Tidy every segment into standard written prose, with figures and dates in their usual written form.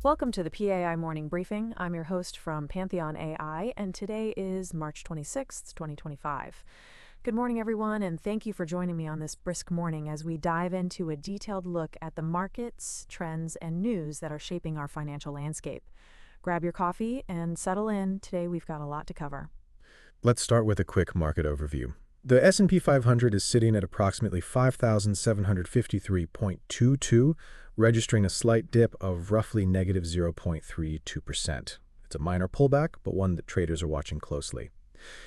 Welcome to the PAI Morning Briefing. I'm your host from Pantheon AI, and today is March 26th, 2025. Good morning, everyone, and thank you for joining me on this brisk morning as we dive into a detailed look at the markets, trends, and news that are shaping our financial landscape. Grab your coffee and settle in. Today, we've got a lot to cover. Let's start with a quick market overview. The S&P 500 is sitting at approximately 5,753.22, registering a slight dip of roughly negative 0.32%. It's a minor pullback, but one that traders are watching closely.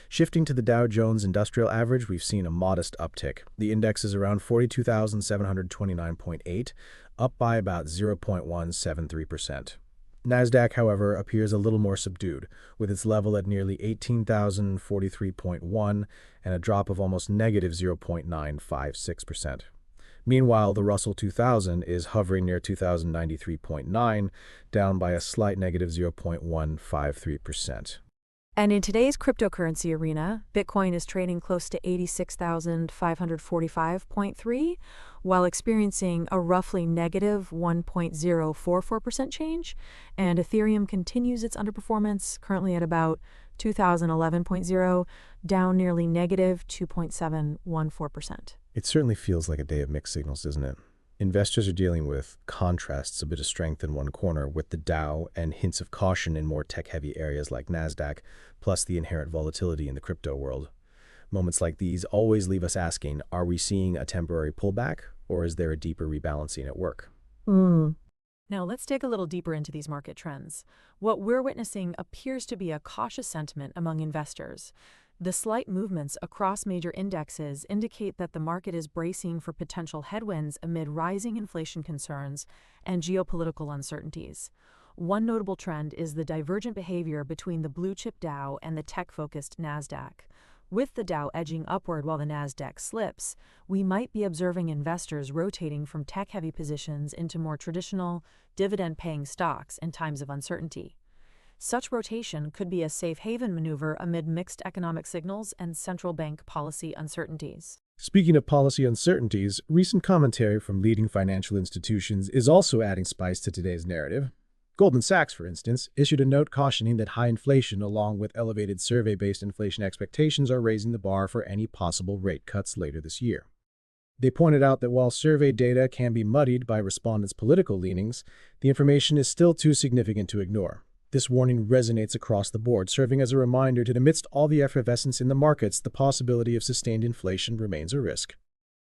Shifting to the Dow Jones Industrial Average, we've seen a modest uptick. The index is around 42,729.8, up by about 0.173%. Nasdaq, however, appears a little more subdued, with its level at nearly 18,043.1 and a drop of almost negative 0.956%. Meanwhile, the Russell 2000 is hovering near 2,093.9, down by a slight negative 0.153%. And in today's cryptocurrency arena, Bitcoin is trading close to 86,545.3, while experiencing a roughly negative 1.044% change, and Ethereum continues its underperformance, currently at about 2,011.0, down nearly negative 2.714%. It certainly feels like a day of mixed signals, doesn't it? Investors are dealing with contrasts, a bit of strength in one corner with the Dow and hints of caution in more tech-heavy areas like Nasdaq, plus the inherent volatility in the crypto world. Moments like these always leave us asking, are we seeing a temporary pullback, or is there a deeper rebalancing at work? Now, let's dig a little deeper into these market trends. What we're witnessing appears to be a cautious sentiment among investors. The slight movements across major indexes indicate that the market is bracing for potential headwinds amid rising inflation concerns and geopolitical uncertainties. One notable trend is the divergent behavior between the blue-chip Dow and the tech-focused Nasdaq. With the Dow edging upward while the Nasdaq slips, we might be observing investors rotating from tech-heavy positions into more traditional, dividend-paying stocks in times of uncertainty. Such rotation could be a safe haven maneuver amid mixed economic signals and central bank policy uncertainties. Speaking of policy uncertainties, recent commentary from leading financial institutions is also adding spice to today's narrative. Goldman Sachs, for instance, issued a note cautioning that high inflation along with elevated survey-based inflation expectations are raising the bar for any possible rate cuts later this year. They pointed out that while survey data can be muddied by respondents' political leanings, the information is still too significant to ignore. This warning resonates across the board, serving as a reminder that amidst all the effervescence in the markets, the possibility of sustained inflation remains a risk.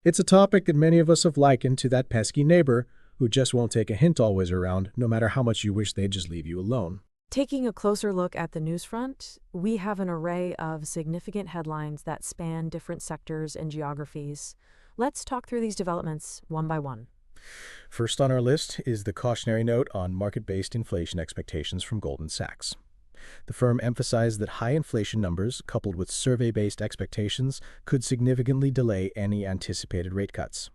It's a topic that many of us have likened to that pesky neighbor who just won't take a hint always around, no matter how much you wish they'd just leave you alone. Taking a closer look at the news front, we have an array of significant headlines that span different sectors and geographies. Let's talk through these developments one by one. First on our list is the cautionary note on market-based inflation expectations from Goldman Sachs. The firm emphasized that high inflation numbers, coupled with survey-based expectations, could significantly delay any anticipated rate cuts.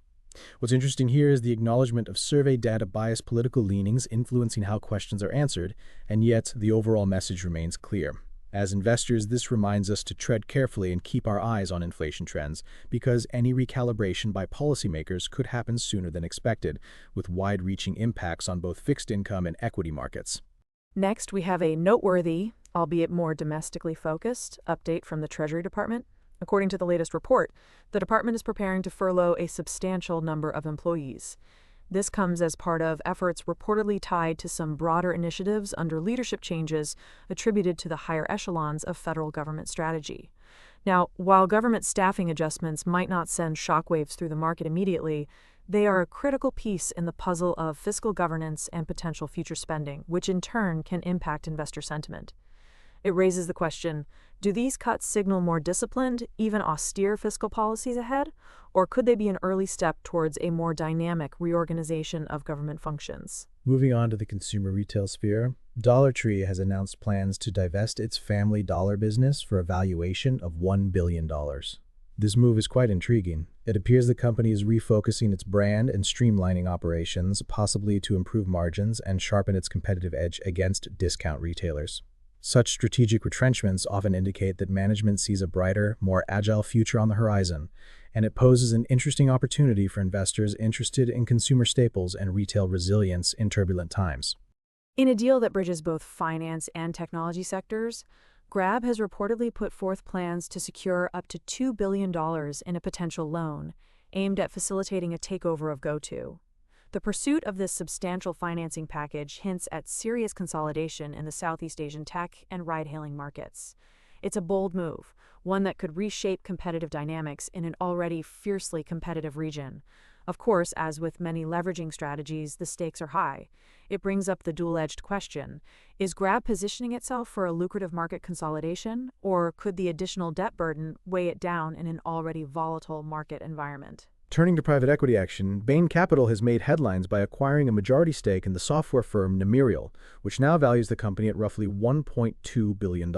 What's interesting here is the acknowledgement of survey data bias political leanings influencing how questions are answered, and yet the overall message remains clear. As investors, this reminds us to tread carefully and keep our eyes on inflation trends, because any recalibration by policymakers could happen sooner than expected, with wide-reaching impacts on both fixed income and equity markets. Next, we have a noteworthy, albeit more domestically focused, update from the Treasury Department. According to the latest report, the department is preparing to furlough a substantial number of employees. This comes as part of efforts reportedly tied to some broader initiatives under leadership changes attributed to the higher echelons of federal government strategy. Now, while government staffing adjustments might not send shockwaves through the market immediately, they are a critical piece in the puzzle of fiscal governance and potential future spending, which in turn can impact investor sentiment. It raises the question, do these cuts signal more disciplined, even austere fiscal policies ahead, or could they be an early step towards a more dynamic reorganization of government functions? Moving on to the consumer retail sphere, Dollar Tree has announced plans to divest its Family Dollar business for a valuation of $1 billion. This move is quite intriguing. It appears the company is refocusing its brand and streamlining operations, possibly to improve margins and sharpen its competitive edge against discount retailers. Such strategic retrenchments often indicate that management sees a brighter, more agile future on the horizon, and it poses an interesting opportunity for investors interested in consumer staples and retail resilience in turbulent times. In a deal that bridges both finance and technology sectors, Grab has reportedly put forth plans to secure up to $2 billion in a potential loan, aimed at facilitating a takeover of GoTo. The pursuit of this substantial financing package hints at serious consolidation in the Southeast Asian tech and ride-hailing markets. It's a bold move, one that could reshape competitive dynamics in an already fiercely competitive region. Of course, as with many leveraging strategies, the stakes are high. It brings up the dual-edged question: is Grab positioning itself for a lucrative market consolidation, or could the additional debt burden weigh it down in an already volatile market environment? Turning to private equity action, Bain Capital has made headlines by acquiring a majority stake in the software firm Nemirial, which now values the company at roughly $1.2 billion.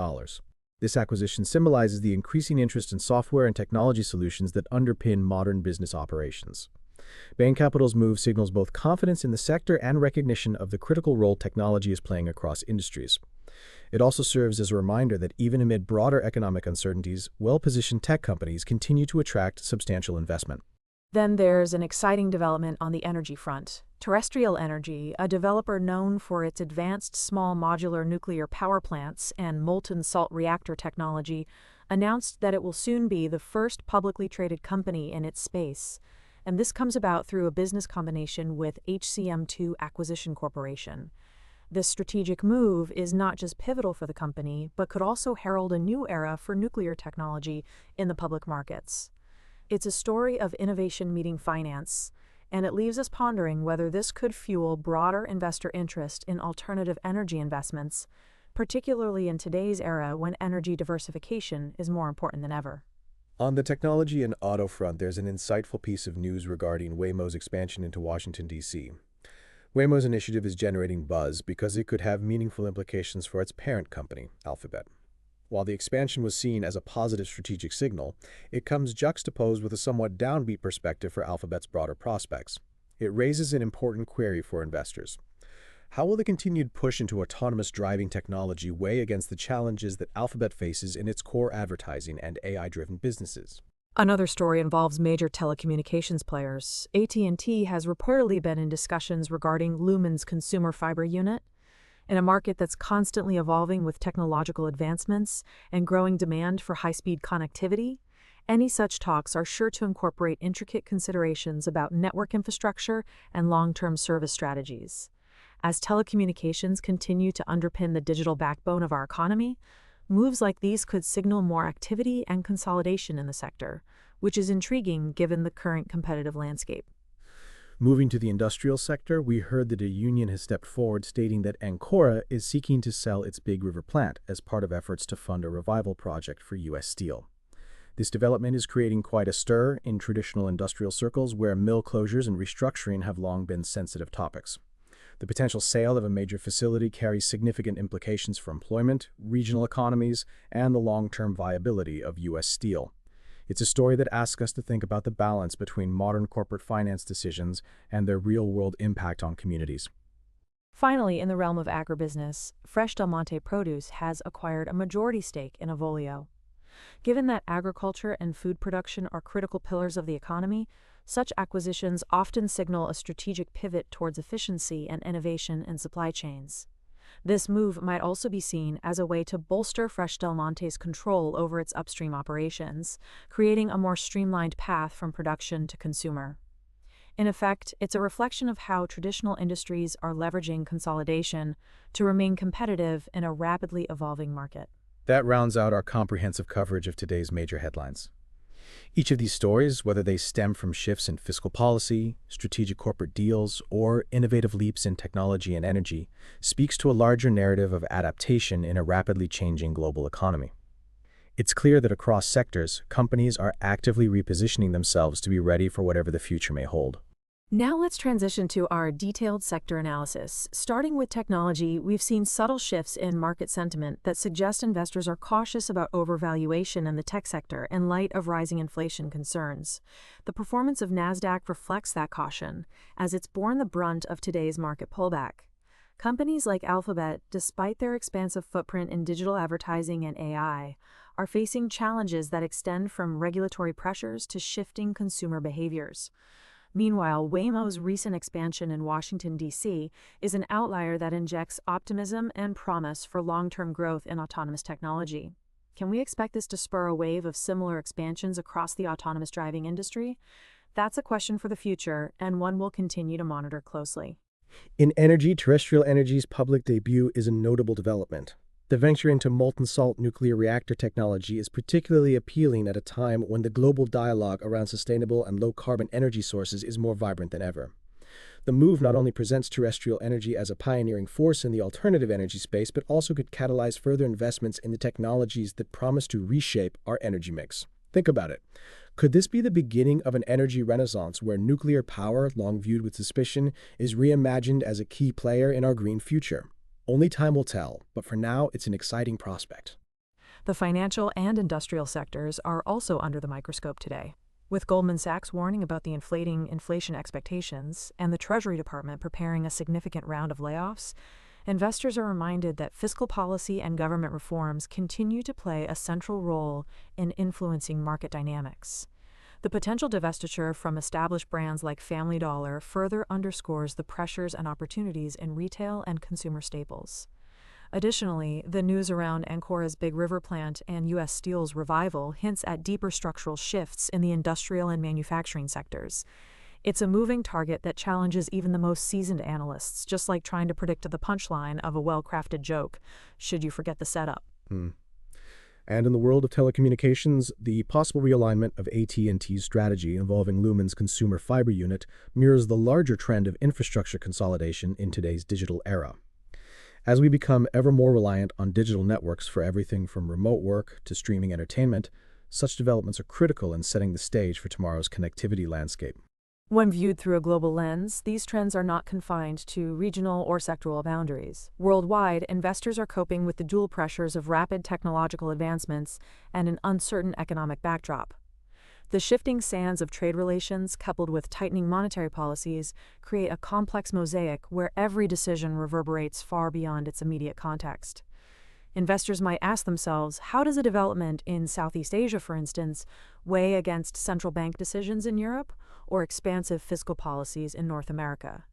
This acquisition symbolizes the increasing interest in software and technology solutions that underpin modern business operations. Bain Capital's move signals both confidence in the sector and recognition of the critical role technology is playing across industries. It also serves as a reminder that even amid broader economic uncertainties, well-positioned tech companies continue to attract substantial investment. Then there's an exciting development on the energy front. Terrestrial Energy, a developer known for its advanced small modular nuclear power plants and molten salt reactor technology, announced that it will soon be the first publicly traded company in its space. And this comes about through a business combination with HCM2 Acquisition Corporation. This strategic move is not just pivotal for the company, but could also herald a new era for nuclear technology in the public markets. It's a story of innovation meeting finance, and it leaves us pondering whether this could fuel broader investor interest in alternative energy investments, particularly in today's era when energy diversification is more important than ever. On the technology and auto front, there's an insightful piece of news regarding Waymo's expansion into Washington, D.C. Waymo's initiative is generating buzz because it could have meaningful implications for its parent company, Alphabet. While the expansion was seen as a positive strategic signal, it comes juxtaposed with a somewhat downbeat perspective for Alphabet's broader prospects. It raises an important query for investors. How will the continued push into autonomous driving technology weigh against the challenges that Alphabet faces in its core advertising and AI-driven businesses? Another story involves major telecommunications players. AT&T has reportedly been in discussions regarding Lumen's consumer fiber unit. In a market that's constantly evolving with technological advancements and growing demand for high-speed connectivity, any such talks are sure to incorporate intricate considerations about network infrastructure and long-term service strategies. As telecommunications continue to underpin the digital backbone of our economy, moves like these could signal more activity and consolidation in the sector, which is intriguing given the current competitive landscape. Moving to the industrial sector, we heard that a union has stepped forward stating that Ancora is seeking to sell its Big River plant as part of efforts to fund a revival project for U.S. Steel. This development is creating quite a stir in traditional industrial circles where mill closures and restructuring have long been sensitive topics. The potential sale of a major facility carries significant implications for employment, regional economies, and the long-term viability of U.S. Steel. It's a story that asks us to think about the balance between modern corporate finance decisions and their real-world impact on communities. Finally, in the realm of agribusiness, Fresh Del Monte Produce has acquired a majority stake in Avolio. Given that agriculture and food production are critical pillars of the economy, such acquisitions often signal a strategic pivot towards efficiency and innovation in supply chains. This move might also be seen as a way to bolster Fresh Del Monte's control over its upstream operations, creating a more streamlined path from production to consumer. In effect, it's a reflection of how traditional industries are leveraging consolidation to remain competitive in a rapidly evolving market. That rounds out our comprehensive coverage of today's major headlines. Each of these stories, whether they stem from shifts in fiscal policy, strategic corporate deals, or innovative leaps in technology and energy, speaks to a larger narrative of adaptation in a rapidly changing global economy. It's clear that across sectors, companies are actively repositioning themselves to be ready for whatever the future may hold. Now let's transition to our detailed sector analysis. Starting with technology, we've seen subtle shifts in market sentiment that suggest investors are cautious about overvaluation in the tech sector in light of rising inflation concerns. The performance of Nasdaq reflects that caution, as it's borne the brunt of today's market pullback. Companies like Alphabet, despite their expansive footprint in digital advertising and AI, are facing challenges that extend from regulatory pressures to shifting consumer behaviors. Meanwhile, Waymo's recent expansion in Washington, D.C. is an outlier that injects optimism and promise for long-term growth in autonomous technology. Can we expect this to spur a wave of similar expansions across the autonomous driving industry? That's a question for the future, and one we'll continue to monitor closely. In energy, Terrestrial Energy's public debut is a notable development. The venture into molten salt nuclear reactor technology is particularly appealing at a time when the global dialogue around sustainable and low-carbon energy sources is more vibrant than ever. The move not only presents Terrestrial Energy as a pioneering force in the alternative energy space, but also could catalyze further investments in the technologies that promise to reshape our energy mix. Think about it. Could this be the beginning of an energy renaissance where nuclear power, long viewed with suspicion, is reimagined as a key player in our green future? Only time will tell, but for now, it's an exciting prospect. The financial and industrial sectors are also under the microscope today. With Goldman Sachs warning about the inflating inflation expectations and the Treasury Department preparing a significant round of layoffs, investors are reminded that fiscal policy and government reforms continue to play a central role in influencing market dynamics. The potential divestiture from established brands like Family Dollar further underscores the pressures and opportunities in retail and consumer staples. Additionally, the news around Ancora's Big River plant and U.S. Steel's revival hints at deeper structural shifts in the industrial and manufacturing sectors. It's a moving target that challenges even the most seasoned analysts, just like trying to predict the punchline of a well-crafted joke, should you forget the setup. And in the world of telecommunications, the possible realignment of AT&T's strategy involving Lumen's consumer fiber unit mirrors the larger trend of infrastructure consolidation in today's digital era. As we become ever more reliant on digital networks for everything from remote work to streaming entertainment, such developments are critical in setting the stage for tomorrow's connectivity landscape. When viewed through a global lens, these trends are not confined to regional or sectoral boundaries. Worldwide, investors are coping with the dual pressures of rapid technological advancements and an uncertain economic backdrop. The shifting sands of trade relations, coupled with tightening monetary policies, create a complex mosaic where every decision reverberates far beyond its immediate context. Investors might ask themselves, how does a development in Southeast Asia, for instance, weigh against central bank decisions in Europe or expansive fiscal policies in North America?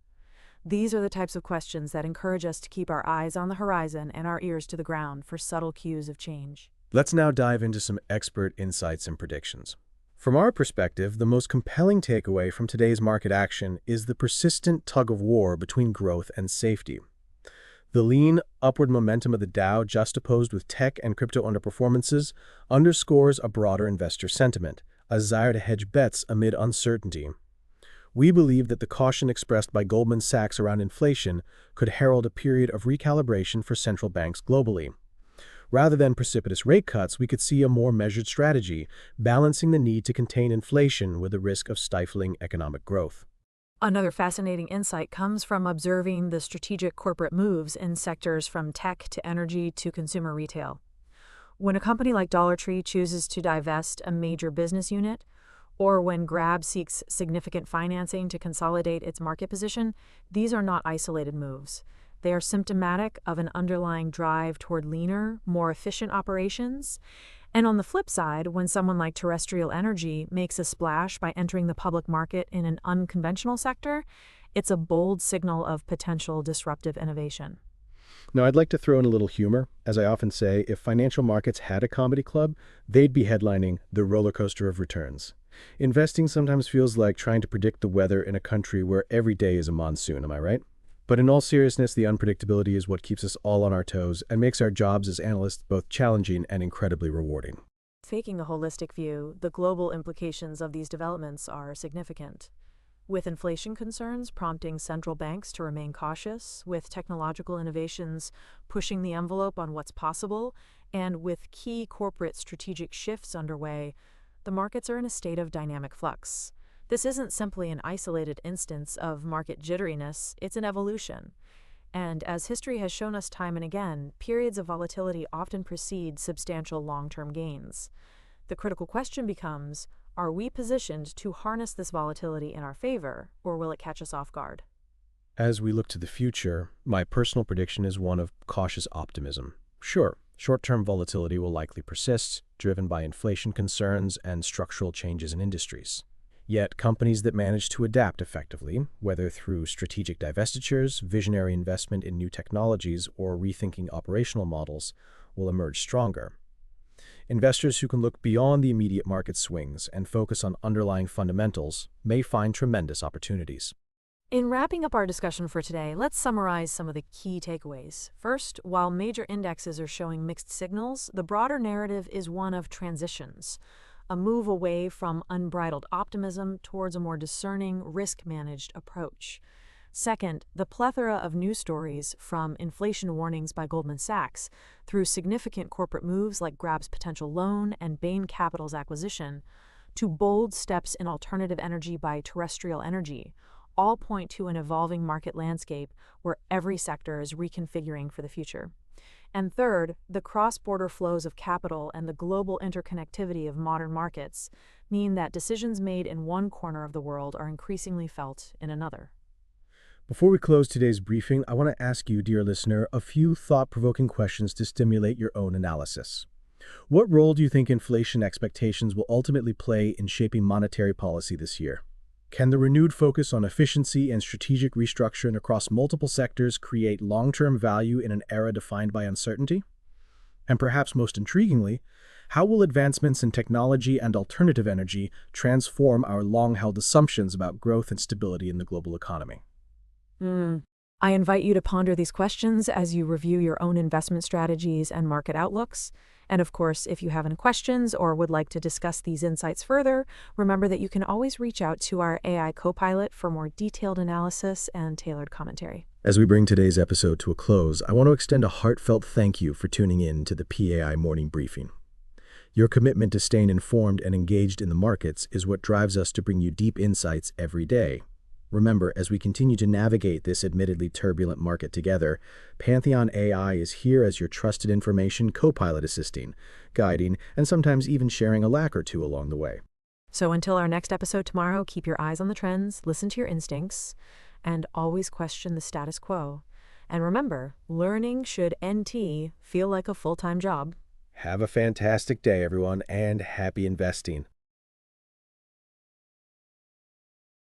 These are the types of questions that encourage us to keep our eyes on the horizon and our ears to the ground for subtle cues of change. Let's now dive into some expert insights and predictions. From our perspective, the most compelling takeaway from today's market action is the persistent tug-of-war between growth and safety. The lean, upward momentum of the Dow, juxtaposed with tech and crypto underperformances, underscores a broader investor sentiment, a desire to hedge bets amid uncertainty. We believe that the caution expressed by Goldman Sachs around inflation could herald a period of recalibration for central banks globally. Rather than precipitous rate cuts, we could see a more measured strategy, balancing the need to contain inflation with the risk of stifling economic growth. Another fascinating insight comes from observing the strategic corporate moves in sectors from tech to energy to consumer retail. When a company like Dollar Tree chooses to divest a major business unit, or when Grab seeks significant financing to consolidate its market position, these are not isolated moves. They are symptomatic of an underlying drive toward leaner, more efficient operations. And on the flip side, when someone like Terrestrial Energy makes a splash by entering the public market in an unconventional sector, it's a bold signal of potential disruptive innovation. Now, I'd like to throw in a little humor. As I often say, if financial markets had a comedy club, they'd be headlining the roller coaster of returns. Investing sometimes feels like trying to predict the weather in a country where every day is a monsoon, am I right? But in all seriousness, the unpredictability is what keeps us all on our toes and makes our jobs as analysts both challenging and incredibly rewarding. Taking a holistic view, the global implications of these developments are significant. With inflation concerns prompting central banks to remain cautious, with technological innovations pushing the envelope on what's possible, and with key corporate strategic shifts underway, the markets are in a state of dynamic flux. This isn't simply an isolated instance of market jitteriness, it's an evolution. And as history has shown us time and again, periods of volatility often precede substantial long-term gains. The critical question becomes, are we positioned to harness this volatility in our favor, or will it catch us off guard? As we look to the future, my personal prediction is one of cautious optimism. Sure, short-term volatility will likely persist, driven by inflation concerns and structural changes in industries. Yet companies that manage to adapt effectively, whether through strategic divestitures, visionary investment in new technologies, or rethinking operational models, will emerge stronger. Investors who can look beyond the immediate market swings and focus on underlying fundamentals may find tremendous opportunities. In wrapping up our discussion for today, let's summarize some of the key takeaways. First, while major indexes are showing mixed signals, the broader narrative is one of transitions, a move away from unbridled optimism towards a more discerning, risk-managed approach. Second, the plethora of news stories, from inflation warnings by Goldman Sachs through significant corporate moves like Grab's potential loan and Bain Capital's acquisition, to bold steps in alternative energy by Terrestrial Energy, all point to an evolving market landscape where every sector is reconfiguring for the future. And third, the cross-border flows of capital and the global interconnectivity of modern markets mean that decisions made in one corner of the world are increasingly felt in another. Before we close today's briefing, I want to ask you, dear listener, a few thought-provoking questions to stimulate your own analysis. What role do you think inflation expectations will ultimately play in shaping monetary policy this year? Can the renewed focus on efficiency and strategic restructuring across multiple sectors create long-term value in an era defined by uncertainty? And perhaps most intriguingly, how will advancements in technology and alternative energy transform our long-held assumptions about growth and stability in the global economy? I invite you to ponder these questions as you review your own investment strategies and market outlooks. And of course, if you have any questions or would like to discuss these insights further, remember that you can always reach out to our AI Copilot for more detailed analysis and tailored commentary. As we bring today's episode to a close, I want to extend a heartfelt thank you for tuning in to the PAI Morning Briefing. Your commitment to staying informed and engaged in the markets is what drives us to bring you deep insights every day. Remember, as we continue to navigate this admittedly turbulent market together, Pantheon AI is here as your trusted information co-pilot, assisting, guiding, and sometimes even sharing a laugh or two along the way. So until our next episode tomorrow, keep your eyes on the trends, listen to your instincts, and always question the status quo. And remember, learning should NT feel like a full-time job. Have a fantastic day, everyone, and happy investing.